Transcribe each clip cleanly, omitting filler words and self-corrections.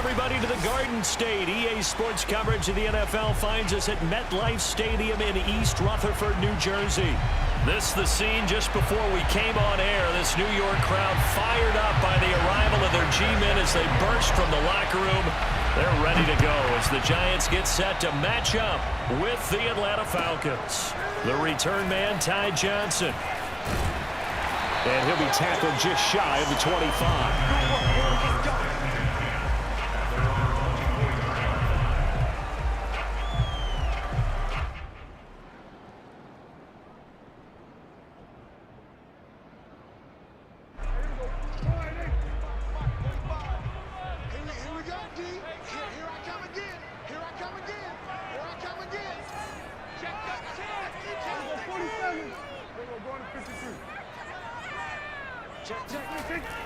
everybody to the Garden State. EA Sports coverage of the NFL finds us at MetLife Stadium in East Rutherford, New Jersey. This is the scene just before we came on air. This New York crowd fired up by the arrival of their G-men as they burst from the locker room. They're ready to go as the Giants get set to match up with the Atlanta Falcons. The return man, Ty Johnson. And he'll be tackled just shy of the 25.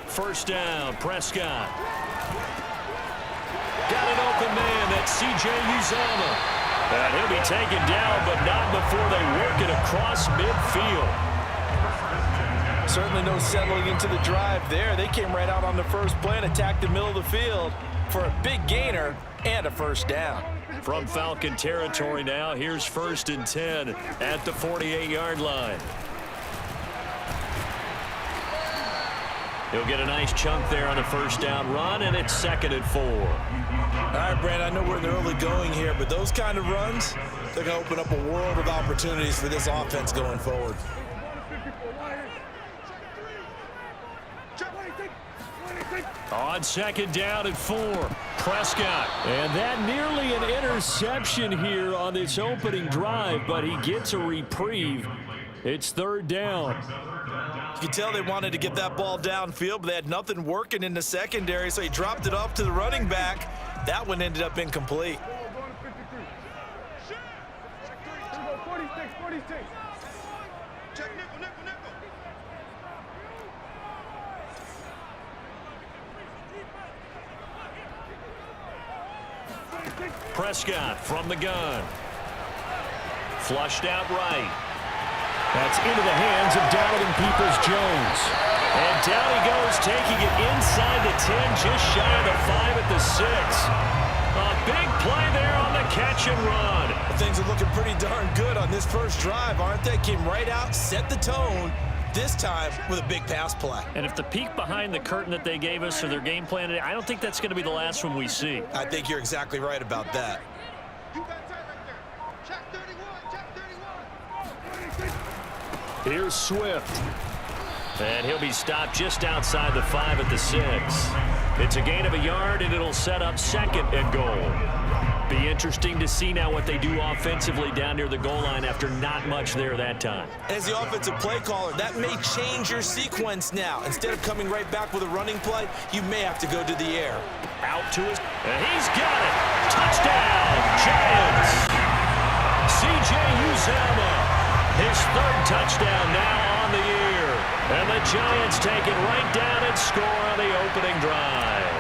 First down, Prescott. Got an open man, that's C.J. Uzomah. And he'll be taken down, but not before they work it across midfield. Certainly no settling into the drive there. They came right out on the first play and attacked the middle of the field for a big gainer and a first down. From Falcon territory now, here's 1st and 10 at the 48-yard line. He'll get a nice chunk there on the first down run, and it's 2nd and 4. All right, Brand, I know we're in the early going here, but those kind of runs, they're going to open up a world of opportunities for this offense going forward. On 2nd down and 4, Prescott. And that nearly an interception here on this opening drive, but he gets a reprieve. It's 3rd down. You can tell they wanted to get that ball downfield, but they had nothing working in the secondary, so he dropped it off to the running back. That one ended up incomplete. Prescott from the gun. Flushed out right. That's into the hands of Donovan Peoples-Jones. And down he goes, taking it inside the 10, just shy of the 5 at the 6. A big play there on the catch and run. Things are looking pretty darn good on this first drive, aren't they? Came right out, set the tone, this time with a big pass play. And if the peek behind the curtain that they gave us or their game plan, I don't think that's going to be the last one we see. I think you're exactly right about that. Here's Swift. And he'll be stopped just outside the 5 at the 6. It's a gain of a yard, and it'll set up 2nd and goal. Be interesting to see now what they do offensively down near the goal line after not much there that time. As the offensive play caller, that may change your sequence now. Instead of coming right back with a running play, you may have to go to the air. Out to his, and he's got it. Touchdown, Giants. C.J. Uzomah. His 3rd touchdown now on the year. And the Giants take it right down and score on the opening drive.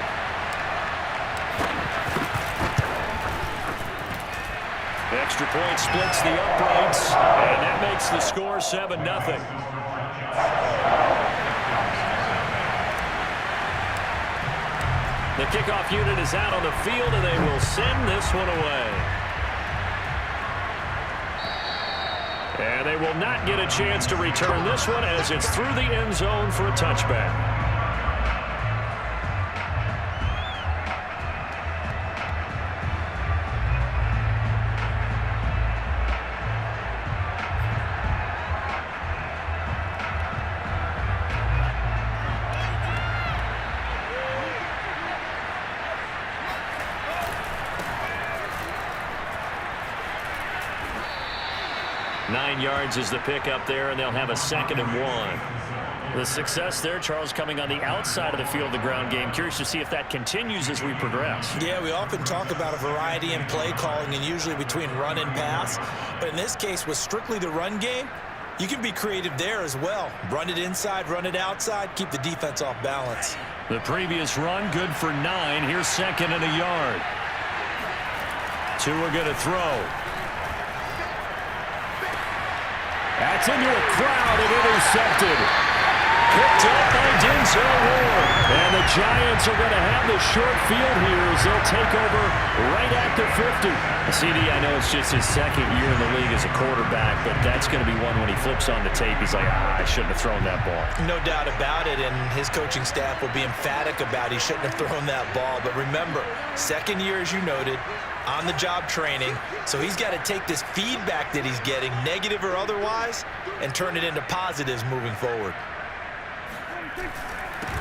Extra point splits the uprights, and that makes the score 7-0. The kickoff unit is out on the field, and they will send this one away. And they will not get a chance to return this one as it's through the end zone for a touchback. Yards is the pick up there, and they'll have a 2nd and 1. The success there, Charles, coming on the outside of the field, the ground game. Curious to see if that continues as we progress. Yeah, we often talk about a variety in play calling and usually between run and pass. But in this case, with strictly the run game, you can be creative there as well. Run it inside, run it outside, keep the defense off balance. The previous run, good for 9. Here's 2nd and a yard. 2 are going to throw. That's into a crowd and intercepted. Picked up by Denzel Ward. And the Giants are going to have the short field here as they'll take over right at the 50. CD, I know it's just his second year in the league as a quarterback, but that's going to be one when he flips on the tape. He's like, I shouldn't have thrown that ball. No doubt about it, and his coaching staff will be emphatic about he shouldn't have thrown that ball. But remember, second year, as you noted, on-the-job training, so he's got to take this feedback that he's getting, negative or otherwise, and turn it into positives moving forward.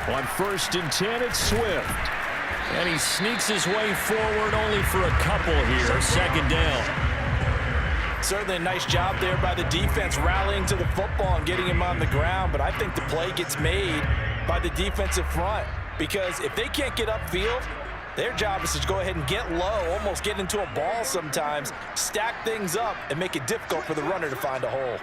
On 1st and 10, it's Swift. And he sneaks his way forward only for a couple here. Second down. Certainly a nice job there by the defense rallying to the football and getting him on the ground, but I think the play gets made by the defensive front because if they can't get upfield, their job is to go ahead and get low, almost get into a ball sometimes, stack things up, and make it difficult for the runner to find a hole.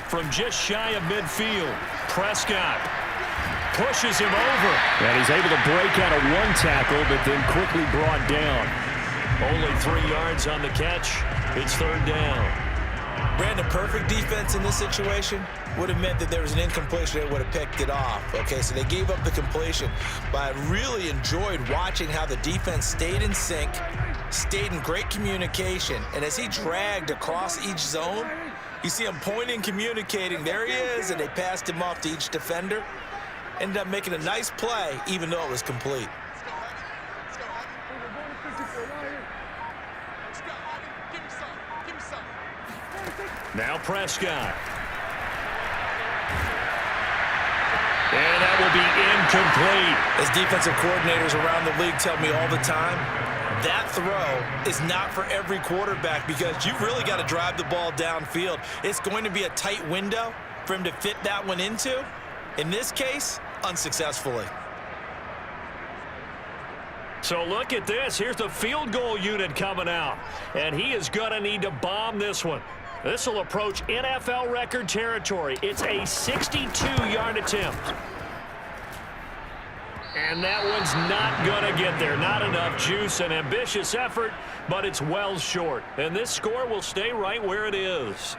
From just shy of midfield, Prescott pushes him over. And he's able to break out of one tackle, but then quickly brought down. Only 3 yards on the catch. It's third down. Brandon, perfect defense in this situation would have meant that there was an incompletion. They would have picked it off. Okay, so they gave up the completion. But I really enjoyed watching how the defense stayed in sync, stayed in great communication. And as he dragged across each zone, you see him pointing, communicating. There he is, and they passed him off to each defender. Ended up making a nice play, even though it was complete. Now Prescott. And that will be incomplete. As defensive coordinators around the league tell me all the time, that throw is not for every quarterback because you've really got to drive the ball downfield. It's going to be a tight window for him to fit that one into. In this case, unsuccessfully. So look at this. Here's the field goal unit coming out. And he is going to need to bomb this one. This will approach NFL record territory. It's a 62-yard attempt. And that one's not going to get there. Not enough juice. An ambitious effort, but it's well short. And this score will stay right where it is.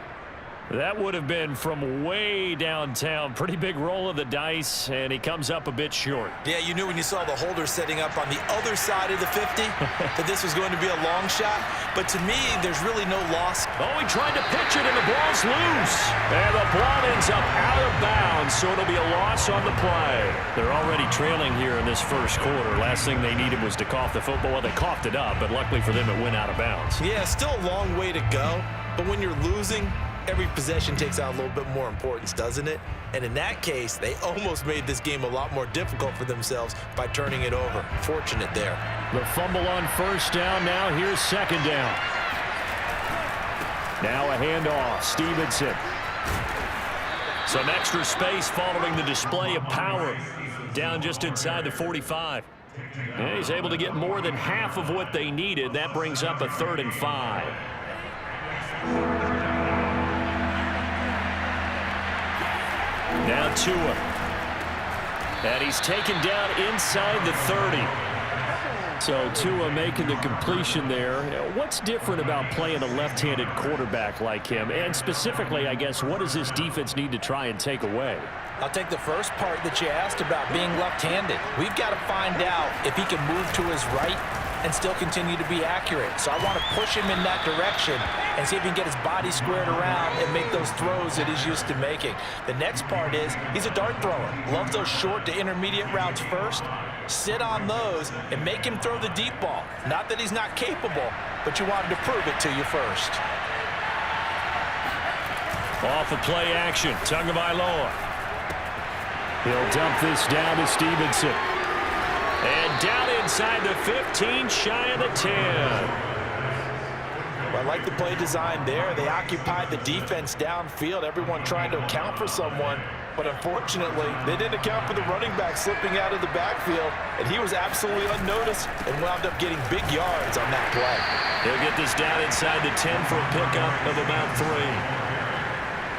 That would have been from way downtown. Pretty big roll of the dice, and he comes up a bit short. Yeah, you knew when you saw the holder setting up on the other side of the 50 that this was going to be a long shot. But to me, there's really no loss. Oh, he tried to pitch it, and the ball's loose. And the ball ends up out of bounds, so it'll be a loss on the play. They're already trailing here in this first quarter. Last thing they needed was to cough the football. Well, they coughed it up, but luckily for them, it went out of bounds. Yeah, still a long way to go. But when you're losing, every possession takes out a little bit more importance, doesn't it? And in that case, they almost made this game a lot more difficult for themselves by turning it over. Fortunate there. The fumble on first down. Now here's second down. Now a handoff. Stevenson. Some extra space following the display of power. Down just inside the 45. And he's able to get more than half of what they needed. That brings up a 3rd and 5. Now Tua. And he's taken down inside the 30. So Tua making the completion there. What's different about playing a left-handed quarterback like him? And specifically, I guess, what does this defense need to try and take away? I'll take the first part that you asked about being left-handed. We've got to find out if he can move to his right and still continue to be accurate. So I want to push him in that direction and see if he can get his body squared around and make those throws that he's used to making. The next part is he's a dart thrower. Loves those short to intermediate routes first. Sit on those and make him throw the deep ball. Not that he's not capable, but you want him to prove it to you first. Off of play action, Tagovailoa. He'll dump this down to Stevenson. And down inside the 15, shy of the 10. Well, I like the play design there. They occupied the defense downfield, everyone trying to account for someone. But unfortunately, they didn't account for the running back slipping out of the backfield, and he was absolutely unnoticed and wound up getting big yards on that play. He'll get this down inside the 10 for a pickup of about 3.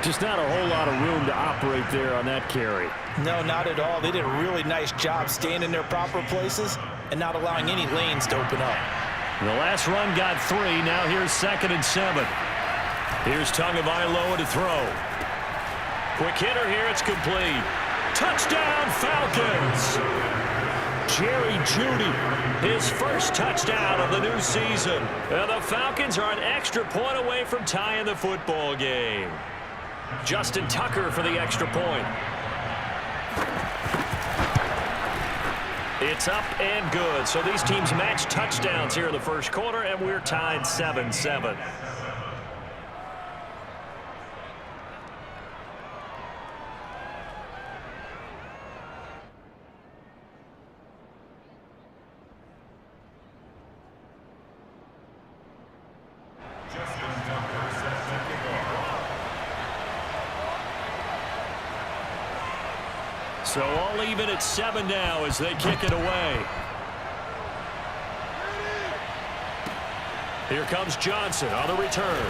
Just not a whole lot of room to operate there on that carry. No, not at all. They did a really nice job staying in their proper places and not allowing any lanes to open up. The last run got 3. Now here's 2nd and 7. Here's Tagovailoa to throw. Quick hitter here. It's complete. Touchdown, Falcons. Jerry Jeudy, his first touchdown of the new season. And the Falcons are an extra point away from tying the football game. Justin Tucker for the extra point. It's up and good. So these teams match touchdowns here in the first quarter, and we're tied 7-7. So all even at 7 now as they kick it away. Here comes Johnson on the return.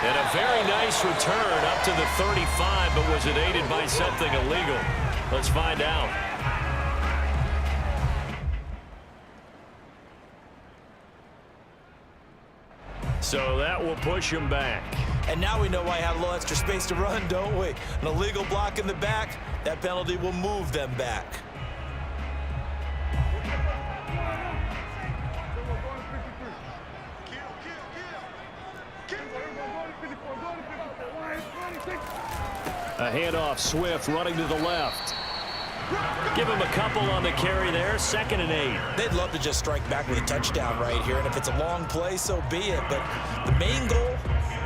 And a very nice return up to the 35, but was it aided by something illegal? Let's find out. So that will push him back. And now we know why he had a little extra space to run, don't we? An illegal block in the back, that penalty will move them back. A handoff, Swift running to the left. Give him a couple on the carry there, 2nd and 8. They'd love to just strike back with a touchdown right here, and if it's a long play, so be it. But the main goal,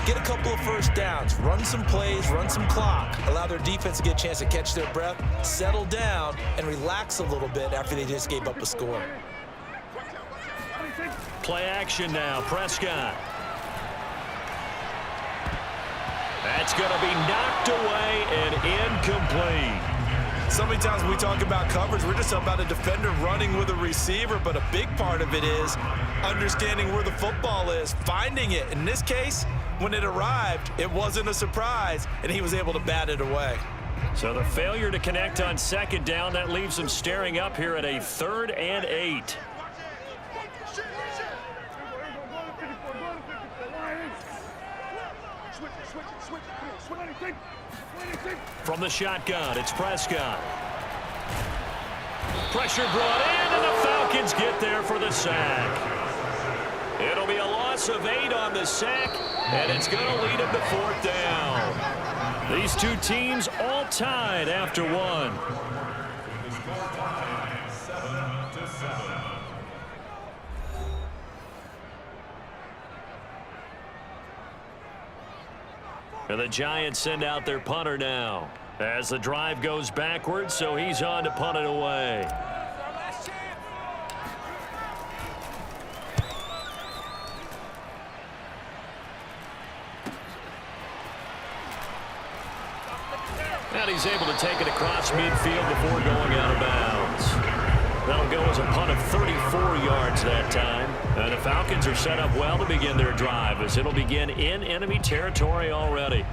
get a couple of first downs, run some plays, run some clock, allow their defense to get a chance to catch their breath, settle down, and relax a little bit after they just gave up a score. Play action now, Prescott. That's going to be knocked away and incomplete. So many times when we talk about coverage, we're just about a defender running with a receiver, but a big part of it is understanding where the football is, finding it. In this case, when it arrived, it wasn't a surprise, and he was able to bat it away. So the failure to connect on 2nd down, that leaves him staring up here at a 3rd and 8. From the shotgun, it's Prescott. Pressure brought in, and the Falcons get there for the sack. It'll be a loss of 8 on the sack, and it's going to lead them to 4th down. These two teams all tied after 1. And the Giants send out their punter now as the drive goes backwards, so he's on to punt it away. And he's able to take it across midfield before going out of bounds. That'll go as a punt of 34 yards that time. And the Falcons are set up well to begin their drive as it'll begin in enemy territory already.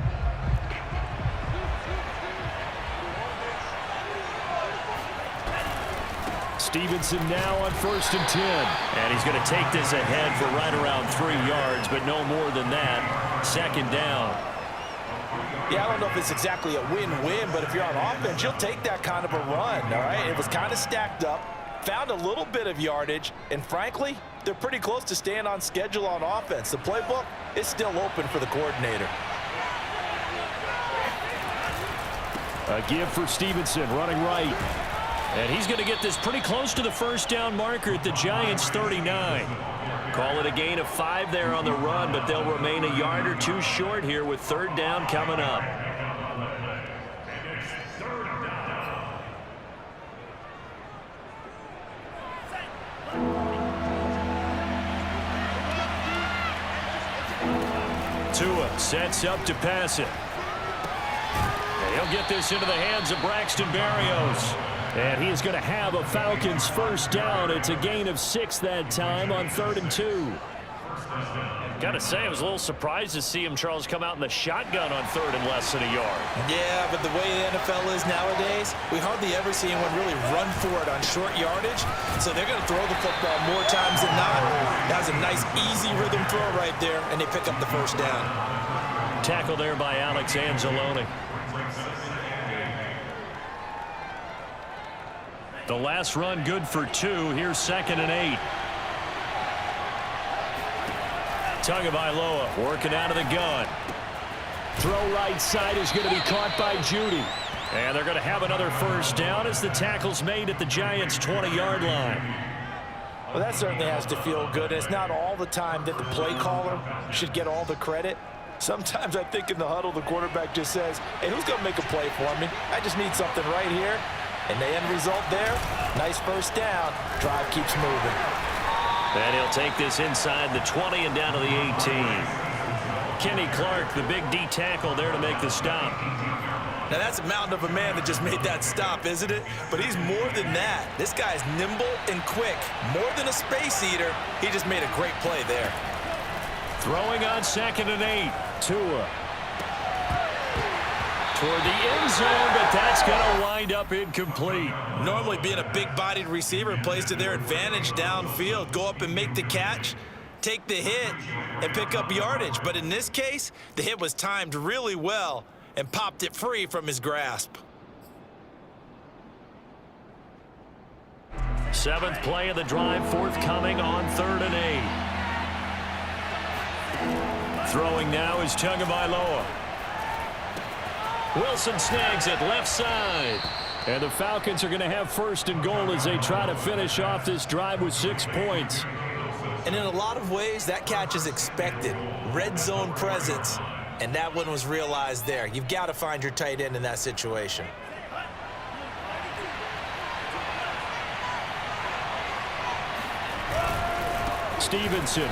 Stevenson now on 1st and 10. And he's going to take this ahead for right around 3 yards, but no more than that. 2nd down. Yeah, I don't know if it's exactly a win-win, but if you're on offense, you'll take that kind of a run, all right? It was kind of stacked up, found a little bit of yardage, and frankly, they're pretty close to staying on schedule on offense. The playbook is still open for the coordinator. A give for Stevenson, running right. And he's going to get this pretty close to the 1st down marker at the Giants' 39. Call it a gain of 5 there on the run, but they'll remain a yard or 2 short here with 3rd down coming up. Tua sets up to pass it. And he'll get this into the hands of Braxton Berrios. And he's going to have a Falcons 1st down. It's a gain of 6 that time on 3rd and 2. Got to say, I was a little surprised to see him, Charles, come out in the shotgun on third and less than a yard. Yeah, but the way the NFL is nowadays, we hardly ever see anyone really run for it on short yardage. So they're going to throw the football more times than not. That was a nice, easy rhythm throw right there, and they pick up the first down. Tackle there by Alex Anzalone. The last run good for 2. Here's 2nd and 8. Tagovailoa working out of the gun. Throw right side is going to be caught by Judy. And they're going to have another first down as the tackle's made at the Giants' 20-yard line. Well, that certainly has to feel good. It's not all the time that the play caller should get all the credit. Sometimes I think in the huddle, the quarterback just says, hey, who's going to make a play for me? I just need something right here. And the end result there, nice first down. Drive keeps moving. And he'll take this inside the 20 and down to the 18. Kenny Clark, the big D tackle there to make the stop. Now that's a mountain of a man that just made that stop, isn't it? But he's more than that. This guy's nimble and quick. More than a space eater. He just made a great play there. Throwing on 2nd and 8. Tua. Toward the end zone, but that's going to wind up incomplete. Normally being a big-bodied receiver plays to their advantage downfield. Go up and make the catch, take the hit, and pick up yardage. But in this case, the hit was timed really well and popped it free from his grasp. 7th play of the drive, forthcoming on 3rd and 8. Throwing now is Tagovailoa. Wilson snags it left side. And the Falcons are going to have 1st and goal as they try to finish off this drive with 6 points. And in a lot of ways, that catch is expected. Red zone presence. And that one was realized there. You've got to find your tight end in that situation. Stevenson.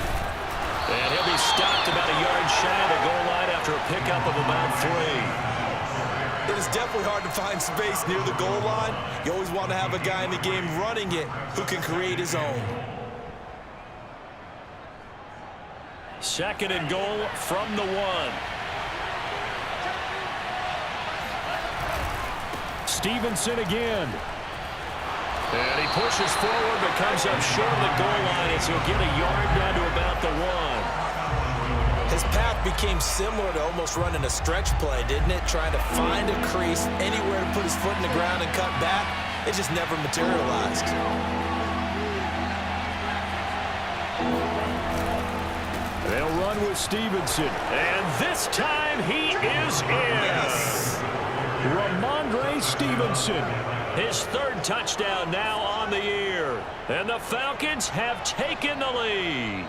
And he'll be stopped about a yard shy of the goal line after a pickup of about 3. It is definitely hard to find space near the goal line. You always want to have a guy in the game running it who can create his own. 2nd and goal from the 1. Stevenson again. And he pushes forward but comes up short of the goal line as he'll get a yard down to about the 1. His path became similar to almost running a stretch play, didn't it? Trying to find a crease, anywhere to put his foot in the ground and cut back. It just never materialized. They'll run with Stevenson. And this time he is in. Yes. Ramondre Stevenson. His 3rd touchdown now on the year. And the Falcons have taken the lead.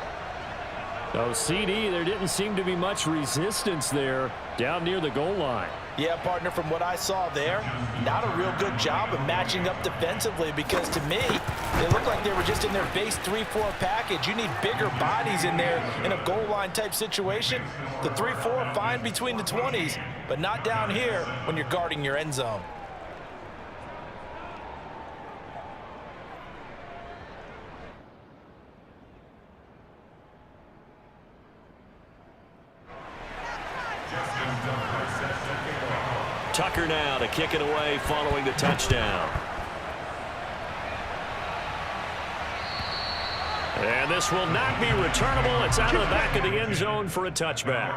Oh, CD, there didn't seem to be much resistance there down near the goal line. Yeah, partner, from what I saw there, not a real good job of matching up defensively because to me, they looked like they were just in their base 3-4 package. You need bigger bodies in there in a goal line type situation. The 3-4 fine between the 20s, but not down here when you're guarding your end zone. Tucker now to kick it away following the touchdown. And this will not be returnable. It's out of the back of the end zone for a touchback.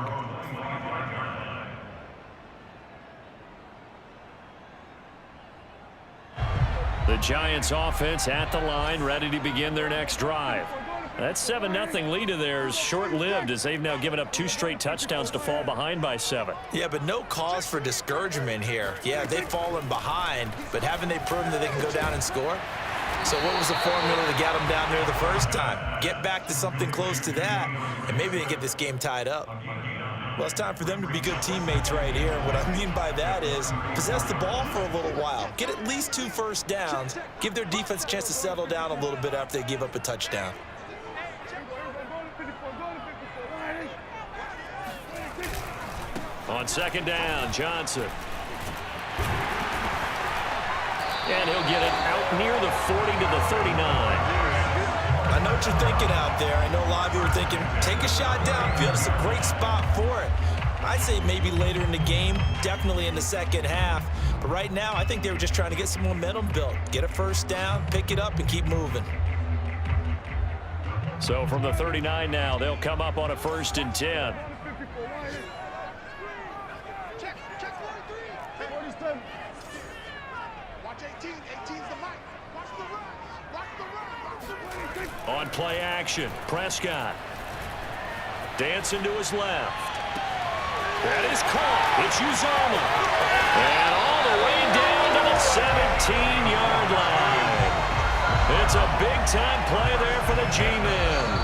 The Giants offense at the line, ready to begin their next drive. That 7-0 lead of theirs short-lived as they've now given up 2 straight touchdowns to fall behind by 7. Yeah, but no cause for discouragement here. Yeah, they've fallen behind, but haven't they proven that they can go down and score? So what was the formula to get them down there the first time? Get back to something close to that, and maybe they get this game tied up. Well, it's time for them to be good teammates right here. What I mean by that is possess the ball for a little while. Get at least 2 first downs. Give their defense a chance to settle down a little bit after they give up a touchdown. On 2nd down, Johnson. And he'll get it out near the 40 to the 39. I know what you're thinking out there. I know a lot of you are thinking, take a shot downfield. It's a great spot for it. I'd say maybe later in the game, definitely in the second half. But right now, I think they were just trying to get some momentum built. Get a first down, pick it up, and keep moving. So from the 39 now, they'll come up on a 1st and 10. On play action, Prescott. Dancing to his left. That is caught. It's Uzoma. And all the way down to the 17-yard line. It's a big-time play there for the G-men.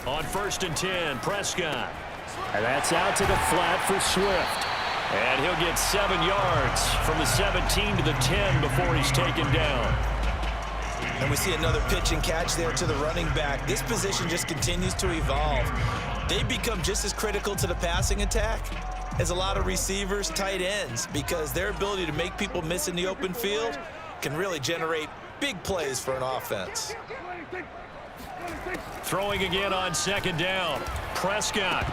On 1st and 10, Prescott. And that's out to the flat for Swift. And he'll get 7 yards from the 17 to the 10 before he's taken down. And we see another pitch and catch there to the running back. This position just continues to evolve. They become just as critical to the passing attack as a lot of receivers, tight ends, because their ability to make people miss in the open field can really generate big plays for an offense. Throwing again on 2nd down. Prescott.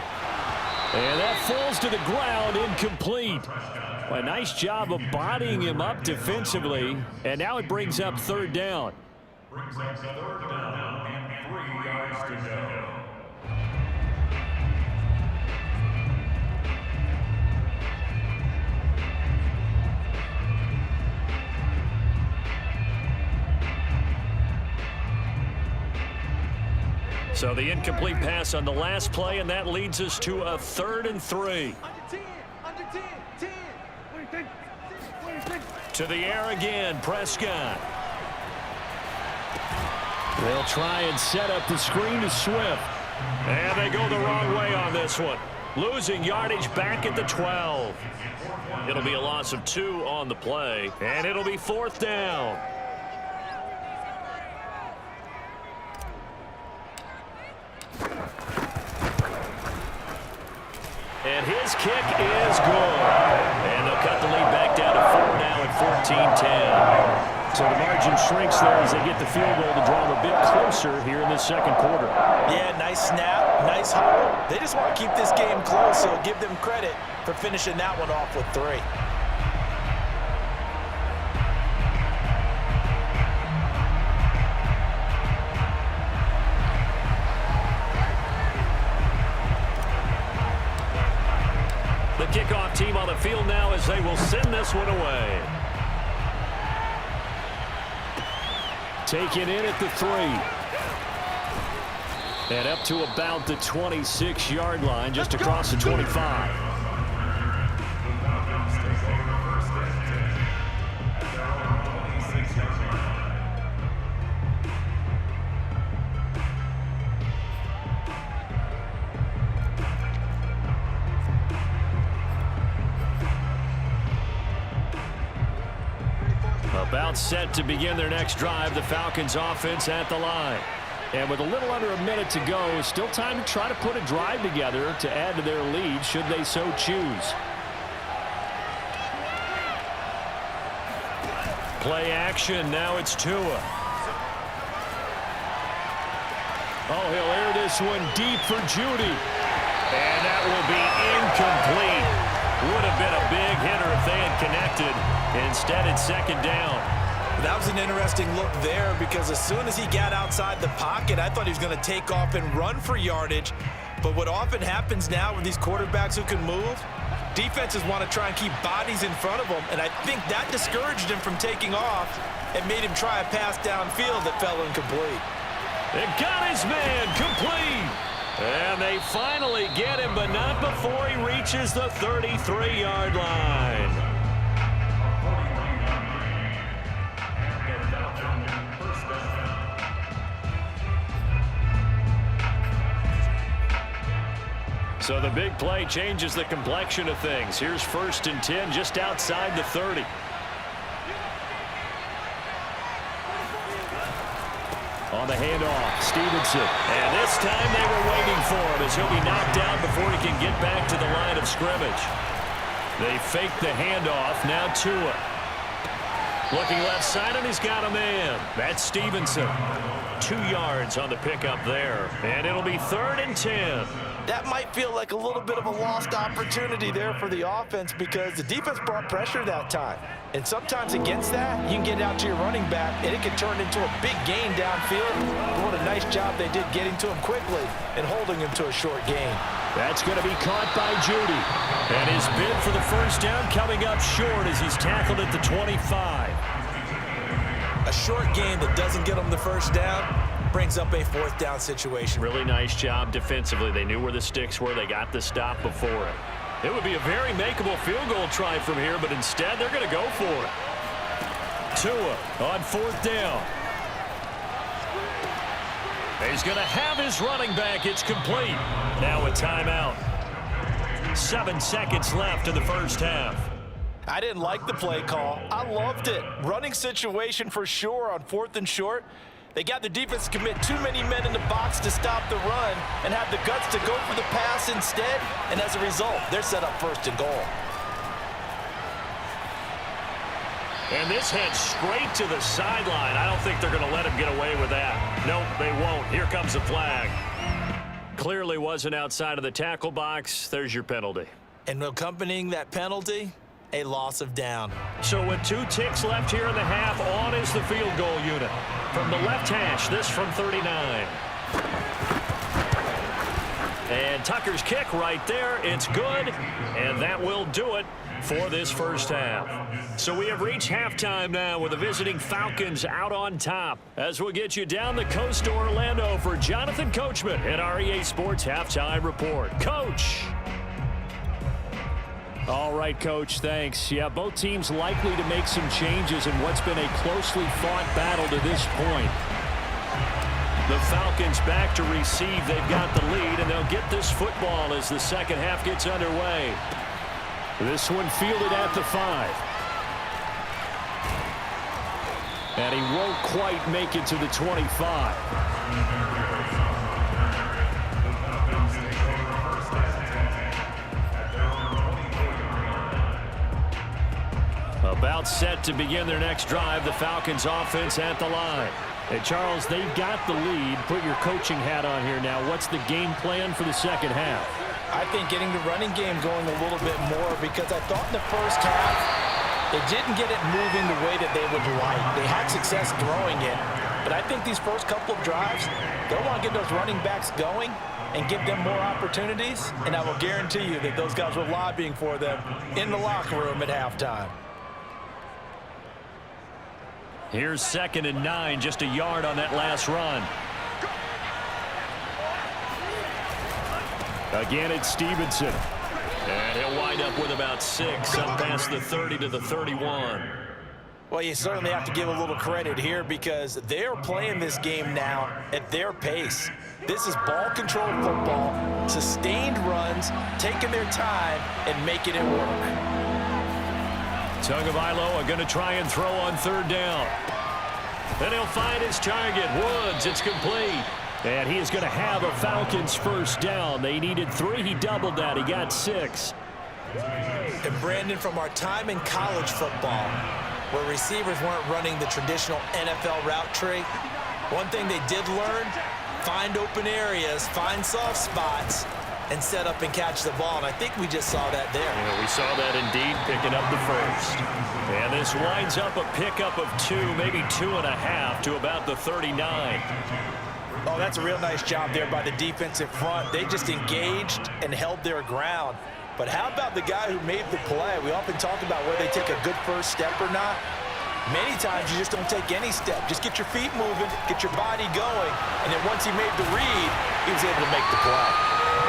And that falls to the ground, incomplete. A nice job of bodying him up defensively. And now it brings up 3rd down. Brings up 3rd down and 3 yards to go. So the incomplete pass on the last play, and that leads us to a 3rd and 3. To the air again, Prescott. They'll try and set up the screen to Swift. And they go the wrong way on this one. Losing yardage back at the 12. It'll be a loss of 2 on the play, and it'll be 4th down. And his kick is good. And they'll cut the lead back down to 4 now at 14-10. So the margin shrinks there as they get the field goal to draw them a bit closer here in the 2nd quarter. Yeah, nice snap, nice hold. They just want to keep this game close, so give them credit for finishing that one off with 3. The kickoff team on the field now as they will send this one away. Taken in at the 3. And up to about the 26-yard line, just across the 25. About set to begin their next drive, the Falcons offense at the line. And with a little under a minute to go, still time to try to put a drive together to add to their lead should they so choose. Play action, now it's Tua. Oh, he'll air this one deep for Judy. And that will be incomplete. Would have been a big hitter if they had connected. Instead, it's 2nd down. That was an interesting look there because as soon as he got outside the pocket, I thought he was going to take off and run for yardage. But what often happens now with these quarterbacks who can move, defenses want to try and keep bodies in front of them, and I think that discouraged him from taking off and made him try a pass downfield that fell incomplete. It got his man complete. And they finally get him, but not before he reaches the 33-yard line. So the big play changes the complexion of things. Here's 1st and 10 just outside the 30. On the handoff, Stevenson. And this time they were waiting for him as he'll be knocked down before he can get back to the line of scrimmage. They fake the handoff. Now Tua. Looking left side, and he's got a man. That's Stevenson. 2 yards on the pickup there. And it'll be 3rd and 10. That might feel like a little bit of a lost opportunity there for the offense because the defense brought pressure that time. And sometimes against that, you can get out to your running back, and it can turn into a big gain downfield. What a nice job they did getting to him quickly and holding him to a short gain. That's going to be caught by Judy. And his bid for the 1st down coming up short as he's tackled at the 25. A short gain that doesn't get him the 1st down brings up a 4th down situation. Really nice job defensively. They knew where the sticks were. They got the stop before it. It would be a very makeable field goal try from here, but instead they're going to go for it. Tua on 4th down. He's going to have his running back. It's complete. Now a timeout. 7 seconds left in the 1st half. I didn't like the play call. I loved it. Running situation for sure on 4th and short. They got the defense to commit too many men in the box to stop the run and have the guts to go for the pass instead. And as a result, they're set up 1st and goal. And this heads straight to the sideline. I don't think they're going to let him get away with that. Nope, they won't. Here comes the flag. Clearly wasn't outside of the tackle box. There's your penalty. And accompanying that penalty, a loss of down. So with 2 ticks left here in the half, on is the field goal unit. From the left hash, this from 39. And Tucker's kick right there. It's good, and that will do it for this 1st half. So we have reached halftime now with the visiting Falcons out on top. As we'll get you down the coast to Orlando for Jonathan Coachman at our EA Sports Halftime Report. Coach! All right, Coach, thanks. Yeah, both teams likely to make some changes in what's been a closely fought battle to this point. The Falcons back to receive. They've got the lead, and they'll get this football as the 2nd half gets underway. This one fielded at the 5. And he won't quite make it to the 25. About set to begin their next drive, the Falcons offense at the line. Hey, Charles, they've got the lead. Put your coaching hat on here now. What's the game plan for the 2nd half? I think getting the running game going a little bit more because I thought in the 1st half, they didn't get it moving the way that they would like. They had success throwing it, but I think these first couple of drives, they'll want to get those running backs going and give them more opportunities, and I will guarantee you that those guys were lobbying for them in the locker room at halftime. Here's 2nd and 9, just a yard on that last run. Again, it's Stevenson. And he'll wind up with about 6, up past the 30 to the 31. Well, you certainly have to give a little credit here because they're playing this game now at their pace. This is ball-controlled football, sustained runs, taking their time and making it work. Tagovailoa going to try and throw on 3rd down. Then he'll find his target, Woods. It's complete. And he is going to have a Falcons 1st down. They needed 3. He doubled that. He got 6. And Brandon, from our time in college football, where receivers weren't running the traditional NFL route tree, one thing they did learn, find open areas, find soft spots, and set up and catch the ball. And I think we just saw that there. Yeah, we saw that indeed, picking up the 1st. And this winds up a pickup of 2, maybe 2.5 to about the 39. Oh, that's a real nice job there by the defensive front. They just engaged and held their ground. But how about the guy who made the play? We often talk about whether they take a good 1st step or not. Many times you just don't take any step. Just get your feet moving, get your body going, and then once he made the read, he was able to make the play.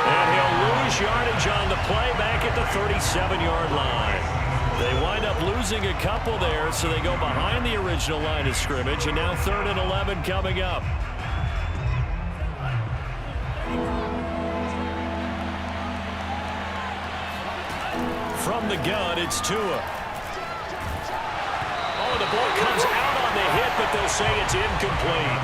And he'll lose yardage on the play back at the 37-yard line. They wind up losing a couple there, so they go behind the original line of scrimmage, and now 3rd and 11 coming up. from the gun, it's Tua. Oh, the ball comes out on the hit, but they'll say it's incomplete.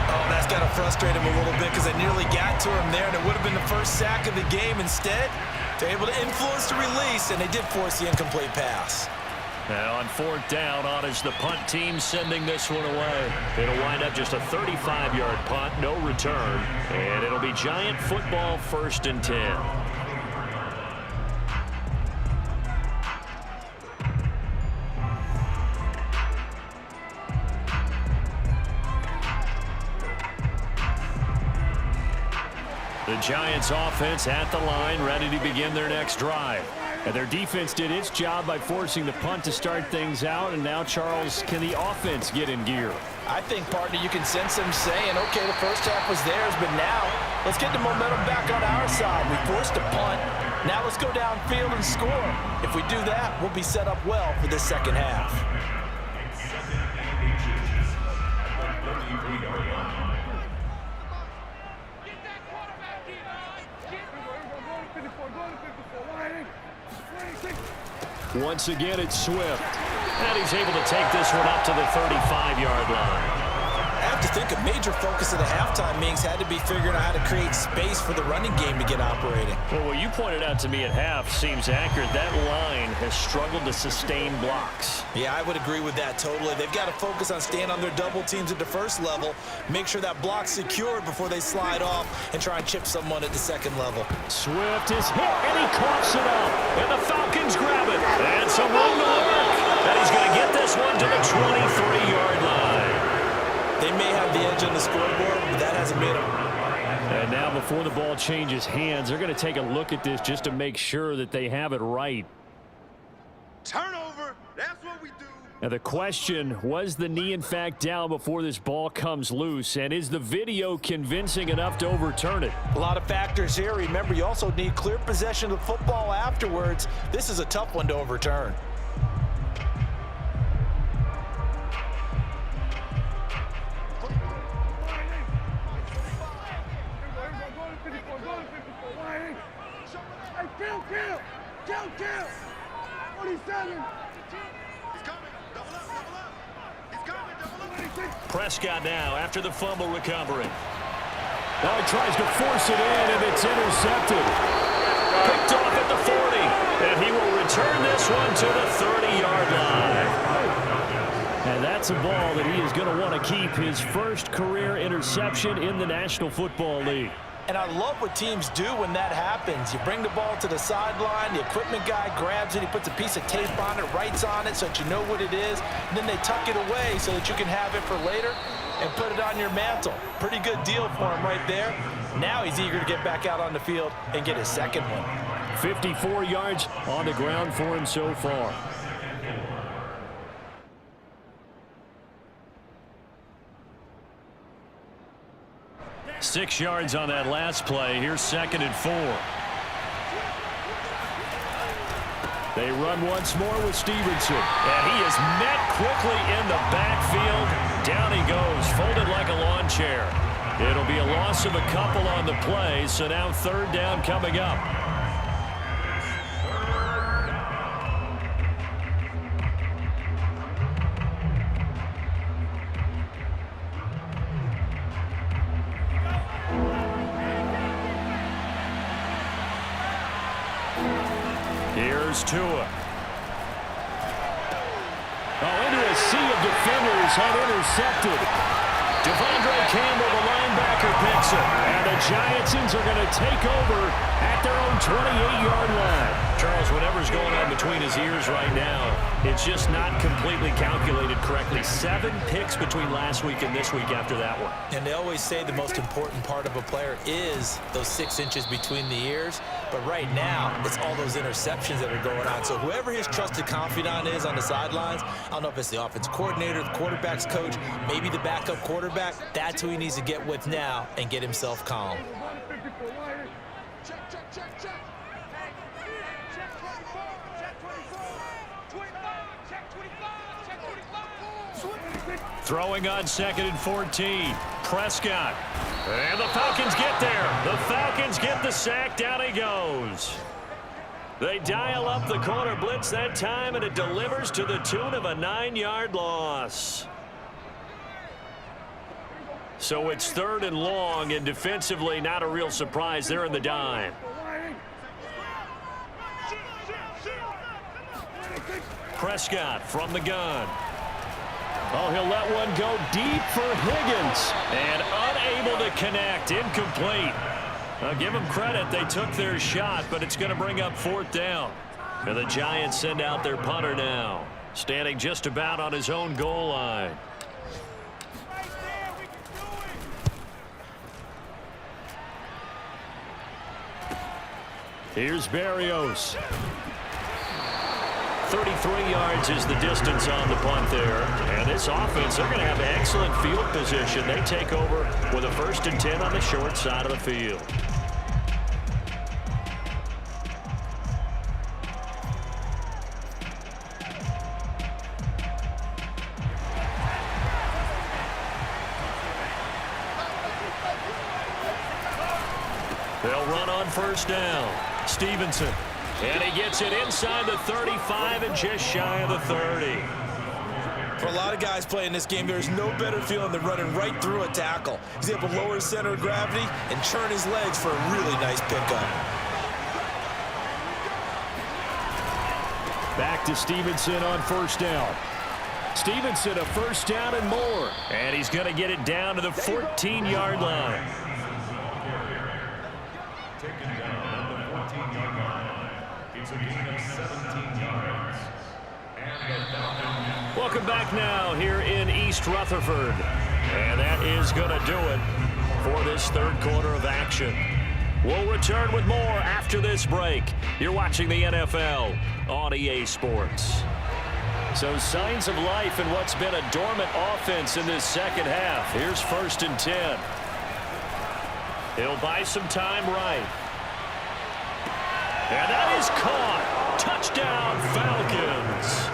Oh, that's got to frustrate him a little bit because they nearly got to him there, and it would have been the first sack of the game. Instead, they're able to influence the release, and they did force the incomplete pass. Now on fourth down, honors the punt team sending this one away. It'll wind up just a 35-yard punt, no return, and it'll be Giant football 1st and 10. The Giants offense at the line, ready to begin their next drive. And their defense did its job by forcing the punt to start things out. And now, Charles, can the offense get in gear? I think, partner, you can sense them saying, okay, the first half was theirs, but now let's get the momentum back on our side. We forced a punt. Now let's go downfield and score. If we do that, we'll be set up well for this second half. Once again, it's Swift. And he's able to take this one up to the 35-yard line. I have to think a major focus of the halftime meetings had to be figuring out how to create space for the running game to get operating. Well, what you pointed out to me at half seems accurate. That line has struggled to sustain blocks. Yeah, I would agree with that totally. They've got to focus on staying on their double teams at the first level, make sure that block's secured before they slide off and try and chip someone at the second level. Swift is hit, and he coughs it up. And the Falcons grab it. And some room to work. And he's going to get this one to the 23-yard line. They may have the edge on the scoreboard, but that hasn't made them. And now before the ball changes hands, they're going to take a look at this just to make sure that they have it right. Turnover, that's what we do. Now the question, was the knee in fact down before this ball comes loose? And is the video convincing enough to overturn it? A lot of factors here. Remember, you also need clear possession of the football afterwards. This is a tough one to overturn. Kill! 47! He's coming! Double up! He's coming! Double up! Prescott now after the fumble recovery. Now he tries to force it in, and it's intercepted. Picked off at the 40, and he will return this one to the 30-yard line. And that's a ball that he is going to want to keep, his first career interception in the National Football League. And I love what teams do when that happens. You bring the ball to the sideline, the equipment guy grabs it, he puts a piece of tape on it, writes on it so that you know what it is, and then they tuck it away so that you can have it for later and put it on your mantle. Pretty good deal for him right there. Now he's eager to get back out on the field and get his second one. 54 yards on the ground for him so far. Six yards on that last play. Here's 2nd and 4. They run once more with Stevenson. And he is met quickly in the backfield. Down he goes, folded like a lawn chair. It'll be a loss of a couple on the play, so now 3rd down coming up. Here's Tua. Oh, into a sea of defenders, and intercepted. Devondre Campbell, the linebacker, picks it. And the Giantsons are going to take over at their own 28-yard line. Charles, whatever's going on between his ears right now, it's just not completely calculated correctly. 7 picks between last week and this week after that one. And they always say the most important part of a player is those 6 inches between the ears. But right now, it's all those interceptions that are going on. So whoever his trusted confidant is on the sidelines, I don't know if it's the offense coordinator, the quarterback's coach, maybe the backup quarterback, that's who he needs to get with now and get himself calm. Throwing on 2nd and 14. Prescott. And the Falcons get there. The Falcons get the sack. Down he goes. They dial up the corner blitz that time, and it delivers to the tune of a 9-yard loss. So it's 3rd and long, and defensively not a real surprise. They're in the dime. Prescott from the gun. Oh, he'll let one go deep for Higgins. And unable to connect. Incomplete. I'll give them credit. They took their shot, but it's going to bring up 4th down. And the Giants send out their punter now, standing just about on his own goal line. Here's Berrios. 33 yards is the distance on the punt there. And this offense, they're going to have excellent field position. They take over with a 1st and 10 on the short side of the field. They'll run on 1st down. Stevenson. And he gets it inside the 35 and just shy of the 30. For a lot of guys playing this game, there's no better feeling than running right through a tackle. He's able to lower his center of gravity and churn his legs for a really nice pickup. Back to Stevenson on 1st down. Stevenson a 1st down and more. And he's going to get it down to the 14-yard line. Taken down at the 14-yard line. It's a gain of 17 yards. And the Falcons. Welcome back now here in East Rutherford. And that is going to do it for this 3rd quarter of action. We'll return with more after this break. You're watching the NFL on EA Sports. So signs of life in what's been a dormant offense in this 2nd half. Here's 1st and 10. He'll buy some time right. And that is caught. Touchdown, Falcons.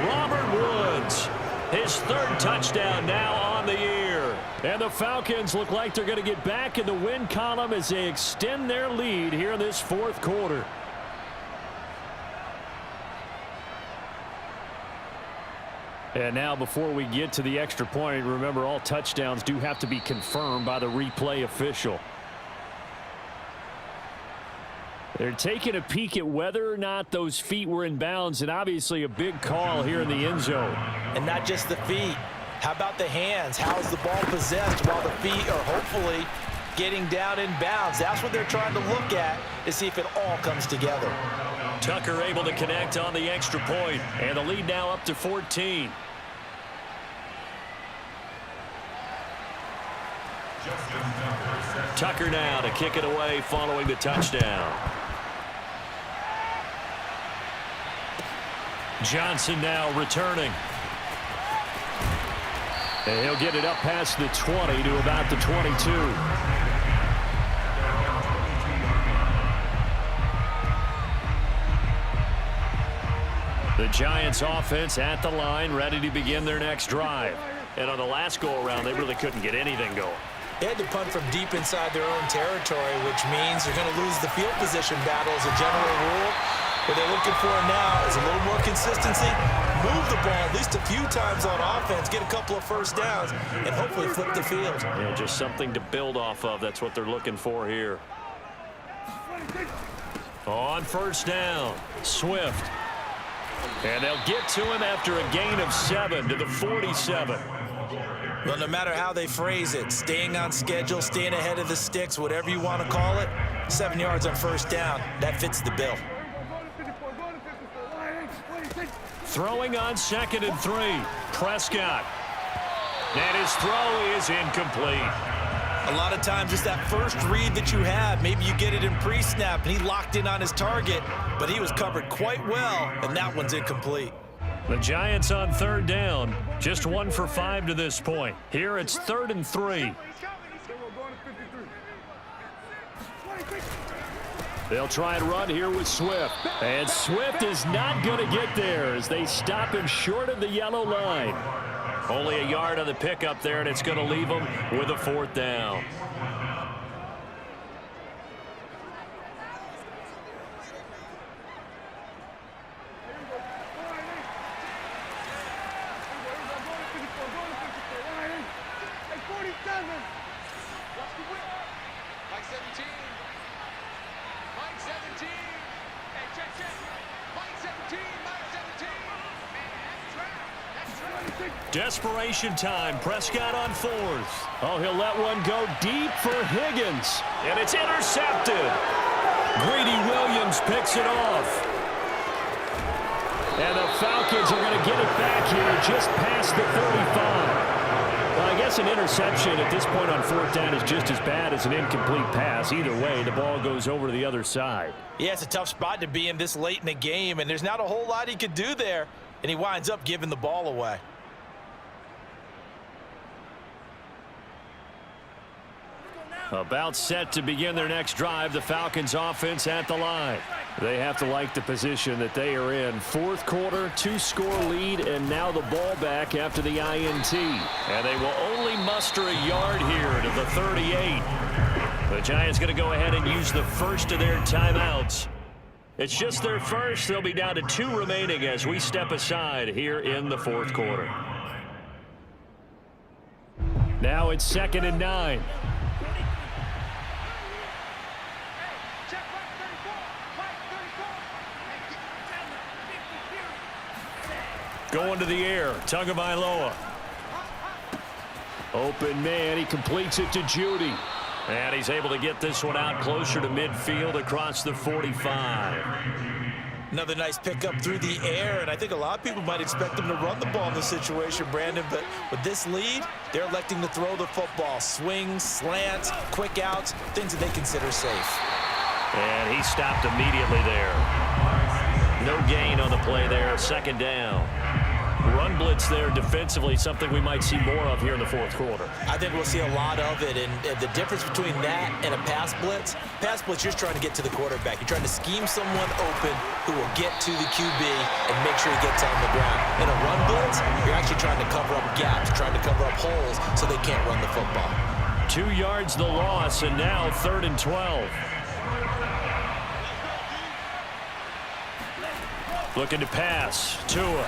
Robert Woods, his 3rd touchdown now on the year. And the Falcons look like they're going to get back in the win column as they extend their lead here in this 4th quarter. And now before we get to the extra point, remember all touchdowns do have to be confirmed by the replay official. They're taking a peek at whether or not those feet were in bounds, and obviously a big call here in the end zone. And not just the feet. How about the hands? How's the ball possessed while the feet are hopefully getting down in bounds? That's what they're trying to look at to see if it all comes together. Tucker able to connect on the extra point, and the lead now up to 14. Tucker now to kick it away following the touchdown. Johnson now returning. And he'll get it up past the 20 to about the 22. The Giants offense at the line, ready to begin their next drive. And on the last go-around, they really couldn't get anything going. They had to punt from deep inside their own territory, which means they're going to lose the field position battle as a general rule. What they're looking for now is a little more consistency, move the ball at least a few times on offense, get a couple of 1st downs, and hopefully flip the field. Yeah, just something to build off of. That's what they're looking for here. On 1st down, Swift. And they'll get to him after a gain of 7 to the 47. Well, no matter how they phrase it, staying on schedule, staying ahead of the sticks, whatever you want to call it, 7 yards on 1st down, that fits the bill. Throwing on 2nd and 3, Prescott. And his throw is incomplete. A lot of times it's that first read that you have. Maybe you get it in pre-snap, and he locked in on his target, but he was covered quite well, and that one's incomplete. The Giants on 3rd down, just 1 for 5 to this point. Here it's 3rd and 3. They'll try and run here with Swift. And Swift is not going to get there as they stop him short of the yellow line. Only a yard on the pickup there, and it's going to leave them with a 4th down. Watch the whip. Mike 17. Mike 17. Hey, check. Mike 17. Mike 17. Man, that's trap. Desperation time. Prescott on fourth. Oh, he'll let one go deep for Higgins. And it's intercepted. Greedy Williams picks it off. And the Falcons are going to get it back here just past the 35. Well, I guess an interception at this point on fourth down is just as bad as an incomplete pass. Either way, the ball goes over to the other side. Yeah, it's a tough spot to be in this late in the game, and there's not a whole lot he could do there, and he winds up giving the ball away. About set to begin their next drive, the Falcons offense at the line. They have to like the position that they are in. Fourth quarter, 2-score lead, and now the ball back after the INT. And they will only muster a yard here to the 38. The Giants going to go ahead and use the first of their timeouts. It's just their first. They'll be down to 2 remaining as we step aside here in the fourth quarter. Now it's 2nd and 9. Going to the air, Tagovailoa. Open man, he completes it to Judy. And he's able to get this one out closer to midfield across the 45. Another nice pickup through the air, and I think a lot of people might expect them to run the ball in this situation, Brandon, but with this lead, they're electing to throw the football. Swings, slants, quick outs, things that they consider safe. And he stopped immediately there. No gain on the play there, 2nd down. Run blitz there defensively, something we might see more of here in the fourth quarter. I think we'll see a lot of it, and the difference between that and a pass blitz, you're just trying to get to the quarterback. You're trying to scheme someone open who will get to the QB and make sure he gets on the ground. In a run blitz, you're actually trying to cover up gaps, trying to cover up holes so they can't run the football. 2 yards the loss, and now 3rd and 12. Looking to pass. Tua.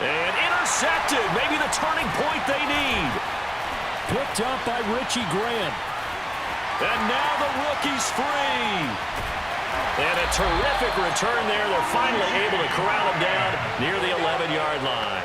And intercepted. Maybe the turning point they need. Picked up by Richie Grant. And now the rookie's free. And a terrific return there. They're finally able to corral him down near the 11-yard line.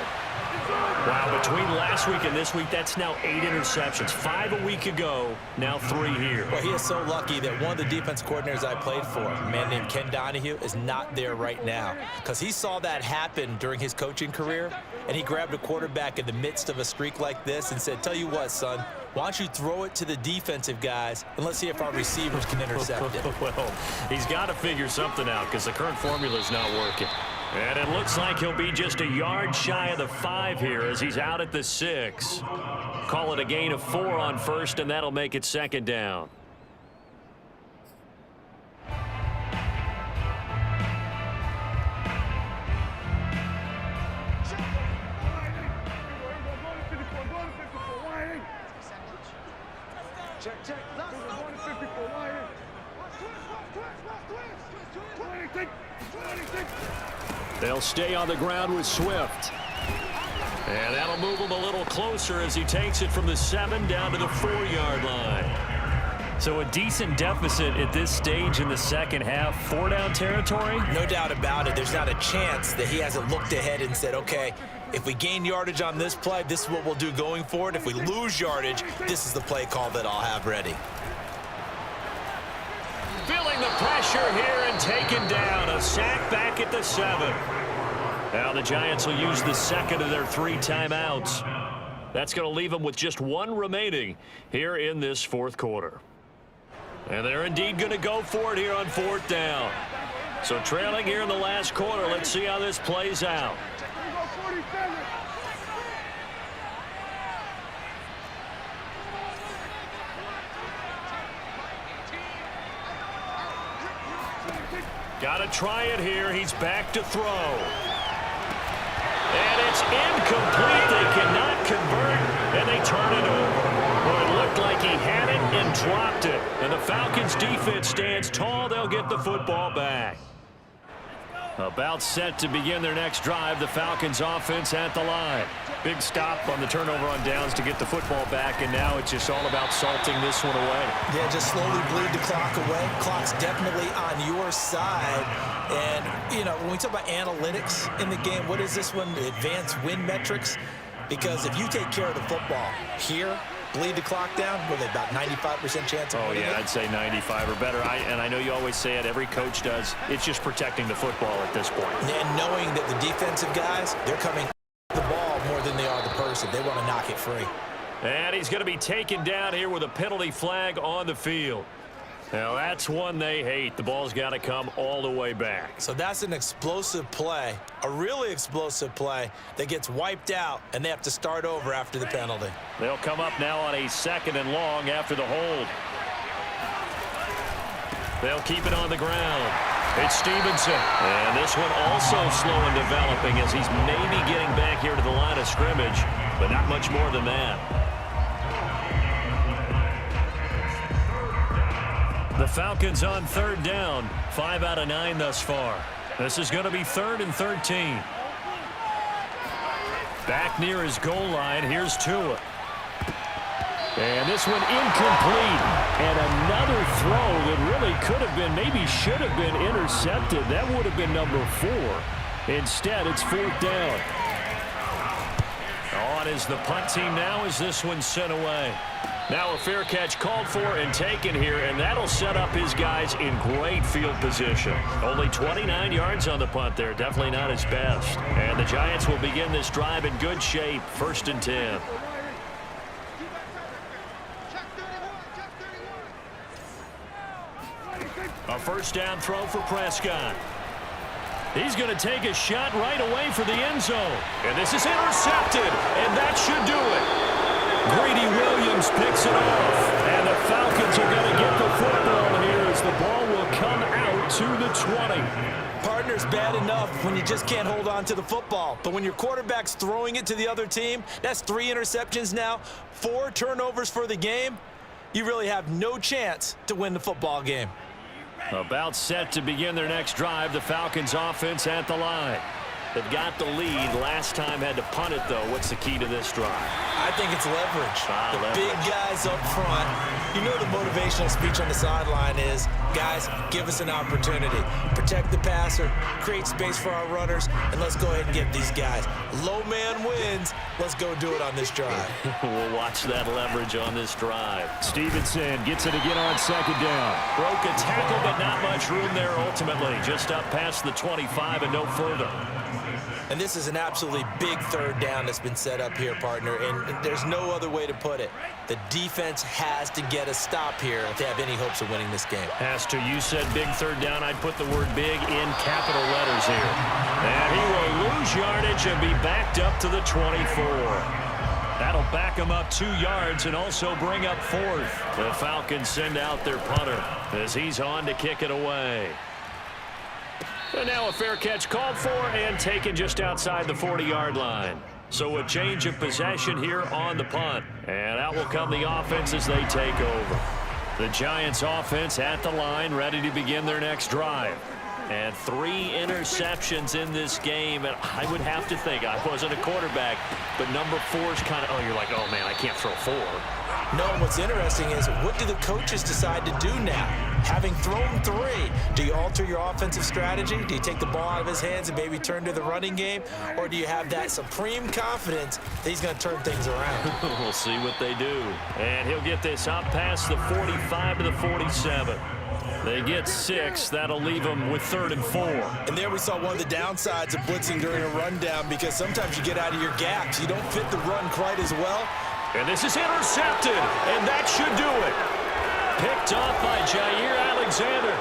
Wow, between last week and this week, that's now 8 interceptions. 5 a week ago, now 3 here. Well, he is so lucky that one of the defense coordinators I played for, a man named Ken Donahue, is not there right now. Because he saw that happen during his coaching career, and he grabbed a quarterback in the midst of a streak like this and said, tell you what, son, why don't you throw it to the defensive guys, and let's see if our receivers can intercept it. Well, he's got to figure something out because the current formula is not working. And it looks like he'll be just a yard shy of the 5 here as he's out at the 6. Call it a gain of 4 on first, and that'll make it 2nd down. Check. They'll stay on the ground with Swift. And that'll move him a little closer as he takes it from the 7 down to the 4-yard line. So a decent deficit at this stage in the second half. 4-down territory? No doubt about it. There's not a chance that he hasn't looked ahead and said, okay, if we gain yardage on this play, this is what we'll do going forward. If we lose yardage, this is the play call that I'll have ready. Feeling the pressure here and taken down. A sack back at the 7. Now the Giants will use the 2nd of their 3 timeouts. That's going to leave them with just 1 remaining here in this fourth quarter. And they're indeed going to go for it here on 4th down. So trailing here in the last quarter, let's see how this plays out. Got to try it here. He's back to throw. And it's incomplete. They cannot convert, and they turn it over. Well, it looked like he had it and dropped it. And the Falcons defense stands tall. They'll get the football back. About set to begin their next drive. The Falcons offense at the line. Big stop on the turnover on downs to get the football back, and now it's just all about salting this one away. Yeah, just slowly bleed the clock away. Clock's definitely on your side. And, you know, when we talk about analytics in the game, what is this one? The advanced win metrics? Because if you take care of the football here, bleed the clock down, with about 95% chance of winning it? I'd say 95 or better. And I know you always say it, every coach does. It's just protecting the football at this point. And knowing that the defensive guys, they're coming the ball more than they are the person. They want to knock it free. And he's going to be taken down here with a penalty flag on the field. Now, that's one they hate. The ball's got to come all the way back. So that's an explosive play, a really explosive play that gets wiped out, and they have to start over after the penalty. They'll come up now on a 2nd and long after the hold. They'll keep it on the ground. It's Stevenson. And this one also slow in developing as he's maybe getting back here to the line of scrimmage, but not much more than that. The Falcons on 3rd down, 5 out of 9 thus far. This is going to be 3rd and 13. Back near his goal line, here's Tua. And this one incomplete. And another throw that really could have been, maybe should have been intercepted. That would have been number 4. Instead, it's 4th down. On is the punt team now as this one's sent away. Now a fair catch called for and taken here, and that'll set up his guys in great field position. Only 29 yards on the punt there. Definitely not his best. And the Giants will begin this drive in good shape. 1st and 10. A 1st down throw for Prescott. He's going to take a shot right away for the end zone. And this is intercepted, and that should do it. Greedy Williams picks it off, and the Falcons are going to get the football here as the ball will come out to the 20. Partner's bad enough when you just can't hold on to the football. But when your quarterback's throwing it to the other team, that's 3 interceptions now, 4 turnovers for the game. You really have no chance to win the football game. About set to begin their next drive. The Falcons offense at the line. They've got the lead. Last time had to punt it, though. What's the key to this drive? I think it's leverage. Leverage. Big guys up front. You know the motivational speech on the sideline is, guys, give us an opportunity. Protect the passer, create space for our runners, and let's go ahead and get these guys. Low man wins. Let's go do it on this drive. We'll watch that leverage on this drive. Stevenson gets it again on 2nd down. Broke a tackle, but not much room there ultimately. Just up past the 25 and no further. And this is an absolutely big 3rd down that's been set up here, partner, and there's no other way to put it. The defense has to get a stop here if they have any hopes of winning this game. Has to. You said big 3rd down. I'd put the word big in capital letters here. And he will lose yardage and be backed up to the 24. That'll back him up 2 yards and also bring up 4th. The Falcons send out their punter as he's on to kick it away. And now a fair catch called for and taken just outside the 40-yard line. So a change of possession here on the punt. And out will come the offense as they take over. The Giants offense at the line, ready to begin their next drive. And 3 interceptions in this game. And I would have to think, I wasn't a quarterback, but number 4 is kind of, you're like, oh, man, I can't throw 4. No, what's interesting is, what do the coaches decide to do now? Having thrown 3, do you alter your offensive strategy? Do you take the ball out of his hands and maybe turn to the running game? Or do you have that supreme confidence that he's going to turn things around? We'll see what they do. And he'll get this up past the 45 to the 47. They get 6. That'll leave them with 3rd and 4. And there we saw one of the downsides of blitzing during a rundown, because sometimes you get out of your gaps. You don't fit the run quite as well. And this is intercepted, and that should do it. Picked off by Jair Alexander.